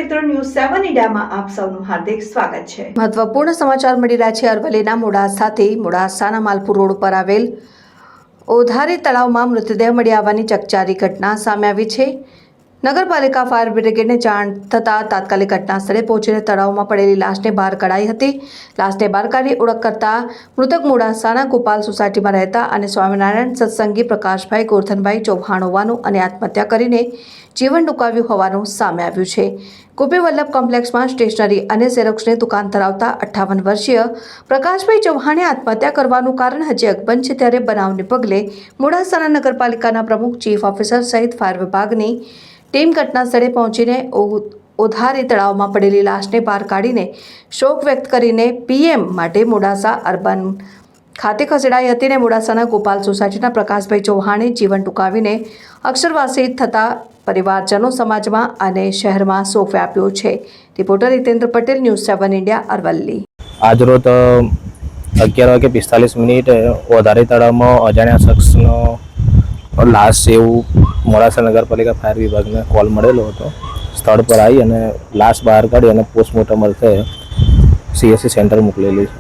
મિત્રો, ન્યૂઝ 7 ઇન્ડિયામાં આપ સૌનું હાર્દિક સ્વાગત છે। મહત્વપૂર્ણ સમાચાર મળી રહ્યા છે। અરવલ્લીના મોડાસાથી મોડાસાના માલપુર રોડ પર આવેલ ઓધારી તળાવમાં મૃતદેહ મળી આવવાની ચકચારી ઘટના સામે આવી છે। નગરપાલિકા ફાયર બ્રિગેડને જાણ થતાં તાત્કાલિક ઘટના સ્થળે પહોંચીને તળાવમાં પડેલી લાશને બહાર કઢાઈ હતી। લાશને બહાર કાઢી ઓળખ કરતા મૃતક મોડાસાના ગોપાલ સોસાયટીમાં રહેતા અને સ્વામિનારાયણ સત્સંગી પ્રકાશભાઈ ગોરધનભાઈ ચૌહાણ હોવાનું અને આત્મહત્યા કરીને જીવન ટૂંકાવ્યું હોવાનું સામે આવ્યું છે। ગોપી વલ્લભ કોમ્પ્લેક્સમાં સ્ટેશનરી અને ઝેરોક્સની દુકાન ધરાવતા 58 વર્ષીય પ્રકાશભાઈ ચૌહાણે આત્મહત્યા કરવાનું કારણ હજી અકબંધ છે। ત્યારે બનાવને પગલે મોડાસાના નગરપાલિકાના પ્રમુખ, ચીફ ઓફિસર સહિત ફાયર વિભાગની ટીમ ઘટના સ્થળે પહોંચીને ઓધારી તળાવમાં પડેલી લાશને બહાર કાઢીને શોક વ્યક્ત કરીને પીએમ માટે મોડાસા અર્બન ખાતે ખસેડાઈ હતી। ને મોડાસાના ગોપાલ સોસાયટીના પ્રકાશભાઈ ચૌહાણે જીવન ટૂંકાવીને અક્ષરવાસી થતા પરિવારજનો સમાજમાં અને શહેરમાં શોક વ્યાપ્યો છે। Reporter Hitendra Patel, news 7 India, Aravalli. આજરોજ 11:45 ઓધારી તળાવમાં અજાણ્યા શખ્સનો લાશ એવું મોડાસા નગરપાલિકા ફાયર વિભાગને કોલ મળેલો હતો। સ્થળ પર આવી અને લાશ બહાર કાઢી અને પોસ્ટમોર્ટમ અર્થે CSC સેન્ટર મોકલેલી છે।